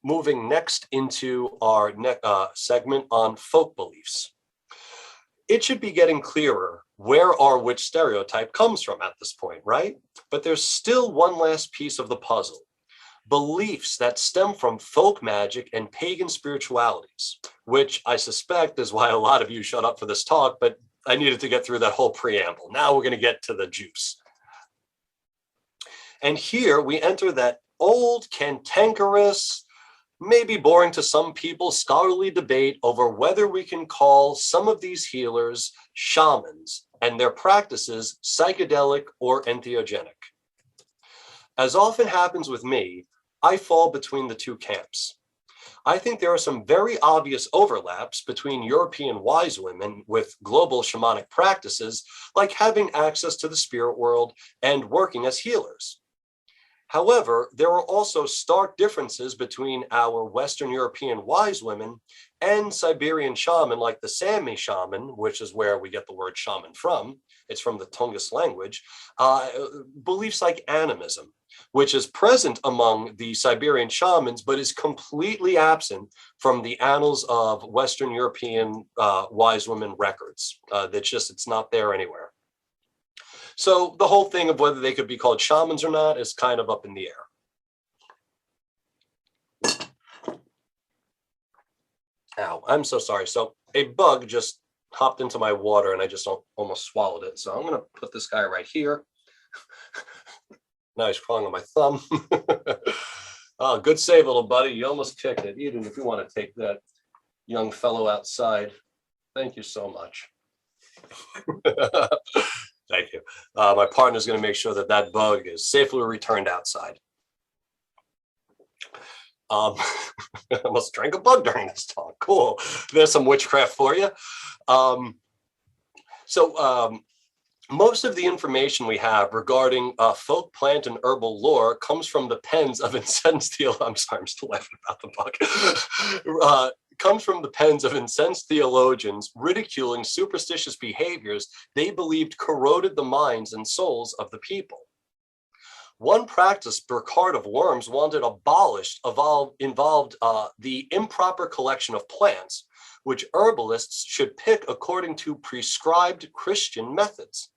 moving next into our segment on folk beliefs. It should be getting clearer where our witch stereotype comes from at this point, right? But there's still one last piece of the puzzle. Beliefs that stem from folk magic and pagan spiritualities, which I suspect is why a lot of you shut up for this talk, but I needed to get through that whole preamble. Now we're going to get to the juice. And here we enter that old, cantankerous, maybe boring to some people, scholarly debate over whether we can call some of these healers shamans and their practices psychedelic or entheogenic. As often happens with me, I fall between the two camps. I think there are some very obvious overlaps between European wise women with global shamanic practices, like having access to the spirit world and working as healers. However, there are also stark differences between our Western European wise women and Siberian shaman, like the Sami shaman, which is where we get the word shaman from. It's from the Tungus language. Beliefs like animism, which is present among the Siberian shamans, but is completely absent from the annals of Western European wise women records. It's not there anywhere. So the whole thing of whether they could be called shamans or not is kind of up in the air. Ow, I'm so sorry. So a bug just hopped into my water and I just almost swallowed it. So I'm going to put this guy right here. Now he's crawling on my thumb. Oh, good save, little buddy. You almost kicked it, even if you want to take that young fellow outside. Thank you so much. Thank you. My partner's going to make sure that that bug is safely returned outside. I almost drank a bug during this talk. Cool. There's some witchcraft for you. Most of the information we have regarding folk plant and herbal lore comes from the pens of incensed I'm sorry, I'm still laughing about the bug. Comes from the pens of incensed theologians ridiculing superstitious behaviors they believed corroded the minds and souls of the people. One practice Burkhard of Worms wanted abolished involved the improper collection of plants, which herbalists should pick according to prescribed Christian methods.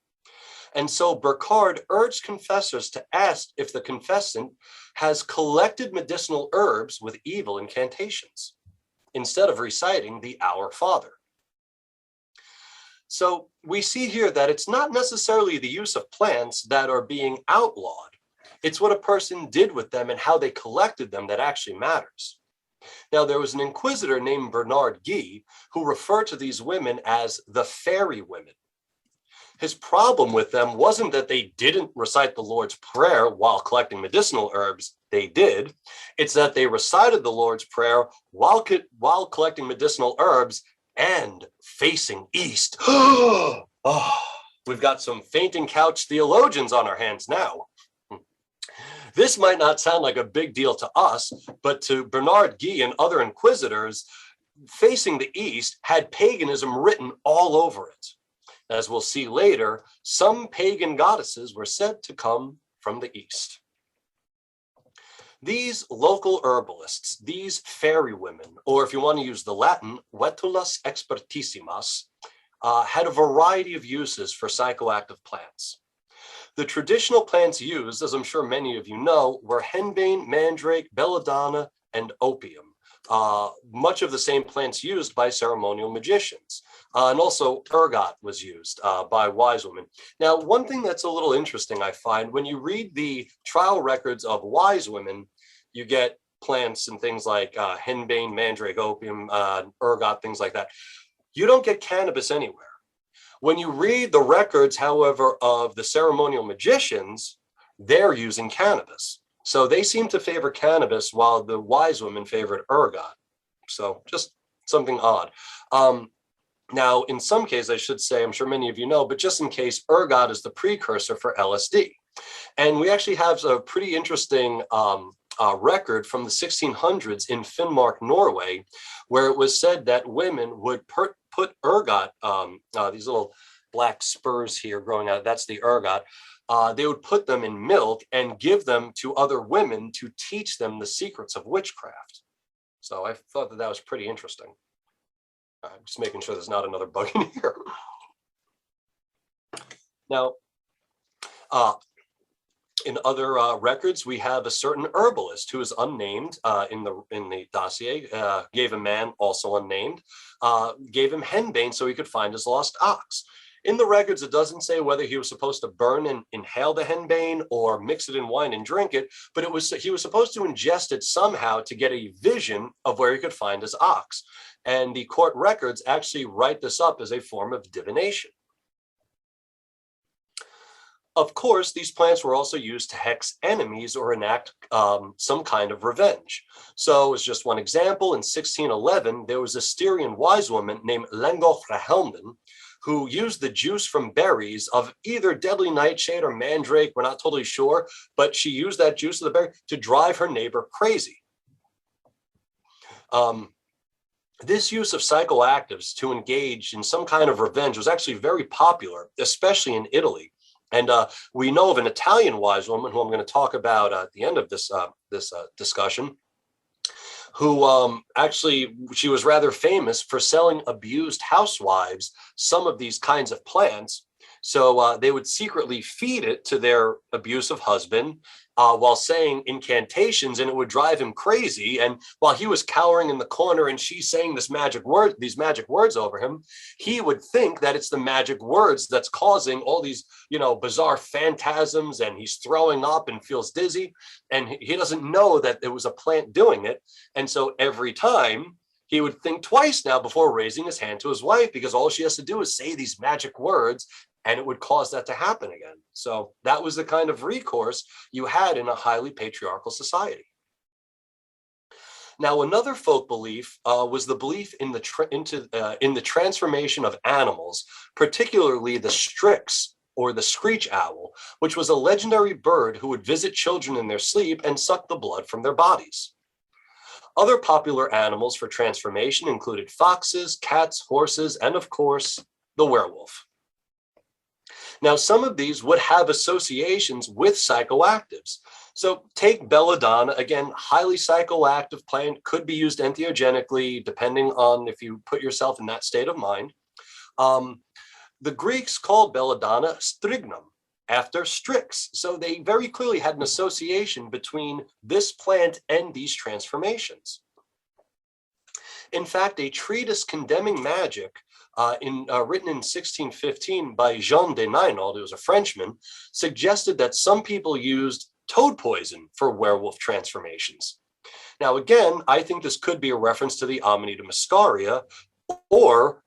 And so Burkhard urged confessors to ask if the confessant has collected medicinal herbs with evil incantations, instead of reciting the Our Father. So we see here that it's not necessarily the use of plants that are being outlawed. It's what a person did with them and how they collected them that actually matters. Now, there was an inquisitor named Bernard Guy who referred to these women as the fairy women. His problem with them wasn't that they didn't recite the Lord's Prayer while collecting medicinal herbs. They did. It's that they recited the Lord's Prayer while collecting medicinal herbs and facing east. Oh, we've got some fainting couch theologians on our hands now. This might not sound like a big deal to us, but to Bernard Guy and other inquisitors, facing the east had paganism written all over it. As we'll see later, some pagan goddesses were said to come from the east. These local herbalists, these fairy women, or if you want to use the Latin, vetulas expertissimas, had a variety of uses for psychoactive plants. The traditional plants used, as I'm sure many of you know, were henbane, mandrake, belladonna, and opium. Much of the same plants used by ceremonial magicians. And also ergot was used by wise women. Now, one thing that's a little interesting, I find, when you read the trial records of wise women, you get plants and things like henbane, mandrake, opium, ergot, things like that. You don't get cannabis anywhere. When you read the records, however, of the ceremonial magicians, they're using cannabis. So they seem to favor cannabis while the wise women favored ergot. So just something odd. Now, in some cases, I should say, I'm sure many of you know, but just in case, ergot is the precursor for LSD. And we actually have a pretty interesting record from the 1600s in Finnmark, Norway, where it was said that women would put ergot, these little black spurs here growing out, that's the ergot, they would put them in milk and give them to other women to teach them the secrets of witchcraft. So I thought that that was pretty interesting. Just making sure there's not another bug in here. Now, in other records, we have a certain herbalist who is unnamed in the dossier, gave a man also unnamed, gave him henbane so he could find his lost ox. In the records, it doesn't say whether he was supposed to burn and inhale the henbane or mix it in wine and drink it, but he was supposed to ingest it somehow to get a vision of where he could find his ox. And the court records actually write this up as a form of divination. Of course, these plants were also used to hex enemies or enact some kind of revenge. So as just one example, in 1611, there was a Styrian wise woman named Helmen who used the juice from berries of either deadly nightshade or mandrake, we're not totally sure, but she used that juice of the berry to drive her neighbor crazy. This use of psychoactives to engage in some kind of revenge was actually very popular, especially in Italy. And we know of an Italian wise woman who I'm going to talk about at the end of this discussion, who actually, she was rather famous for selling abused housewives some of these kinds of plants. So they would secretly feed it to their abusive husband while saying incantations, and it would drive him crazy. And while he was cowering in the corner and she's saying these magic words over him, he would think that it's the magic words that's causing all these, bizarre phantasms, and he's throwing up and feels dizzy. And he doesn't know that it was a plant doing it. And so every time he would think twice now before raising his hand to his wife, because all she has to do is say these magic words and it would cause that to happen again. So that was the kind of recourse you had in a highly patriarchal society. Now, another folk belief was the belief in the transformation of animals, particularly the strix or the screech owl, which was a legendary bird who would visit children in their sleep and suck the blood from their bodies. Other popular animals for transformation included foxes, cats, horses, and of course, the werewolf. Now, some of these would have associations with psychoactives. So take belladonna, again, highly psychoactive plant, could be used entheogenically, depending on if you put yourself in that state of mind. The Greeks called belladonna strygnum, after strix. So they very clearly had an association between this plant and these transformations. In fact, a treatise condemning magic written in 1615 by Jean de Nainaud, who was a Frenchman, suggested that some people used toad poison for werewolf transformations. Now, again, I think this could be a reference to the Amanita muscaria, or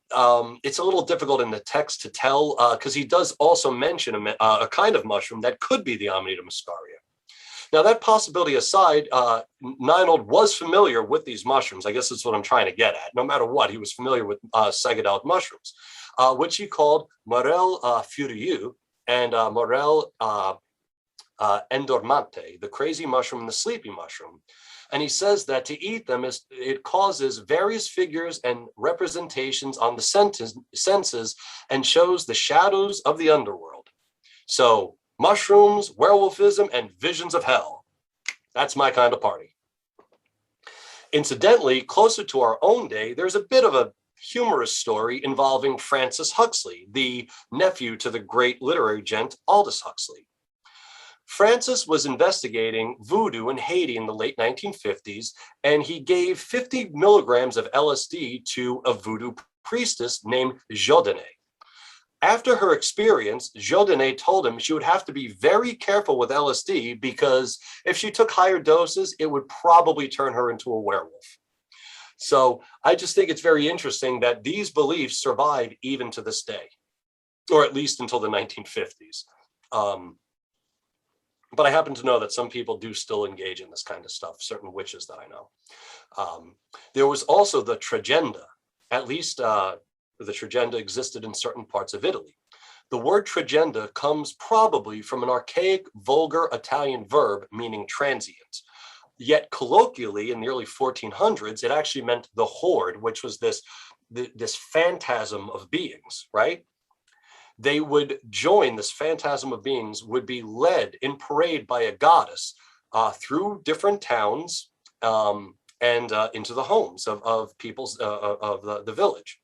it's a little difficult in the text to tell because he does also mention a kind of mushroom that could be the Amanita muscaria. Now, that possibility aside, Nainaud was familiar with these mushrooms. I guess that's what I'm trying to get at. No matter what, he was familiar with psychedelic mushrooms, which he called Morel furieux and Morel endormante, the crazy mushroom and the sleepy mushroom. And he says that to eat them, it causes various figures and representations on the senses and shows the shadows of the underworld. So mushrooms, werewolfism, and visions of hell. That's my kind of party. Incidentally, closer to our own day, there's a bit of a humorous story involving Francis Huxley, the nephew to the great literary gent Aldous Huxley. Francis was investigating voodoo in Haiti in the late 1950s, and he gave 50 milligrams of LSD to a voodoo priestess named Jodene. After her experience, Jodene told him she would have to be very careful with LSD because if she took higher doses, it would probably turn her into a werewolf. So I just think it's very interesting that these beliefs survive even to this day, or at least until the 1950s. But I happen to know that some people do still engage in this kind of stuff, certain witches that I know. There was also the tragenda, at least the tragenda existed in certain parts of Italy. The word tragenda comes probably from an archaic, vulgar Italian verb meaning transient. Yet colloquially in the early 1400s, it actually meant the horde, which was this phantasm of beings, right? They would join this phantasm of beings, would be led in parade by a goddess through different towns, and into the homes of people's of the village.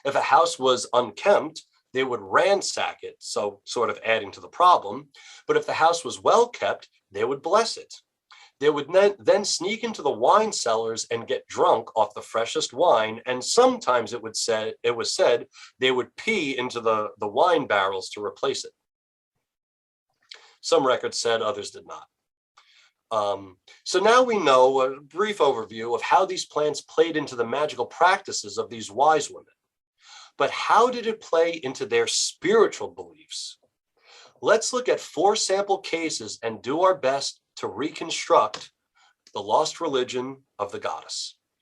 If a house was unkempt, they would ransack it, so sort of adding to the problem. But if the house was well kept, they would bless it. They would then sneak into the wine cellars and get drunk off the freshest wine. And sometimes it was said they would pee into the wine barrels to replace it. Some records said, others did not. So now we know a brief overview of how these plants played into the magical practices of these wise women. But how did it play into their spiritual beliefs? Let's look at 4 sample cases and do our best to reconstruct the lost religion of the goddess.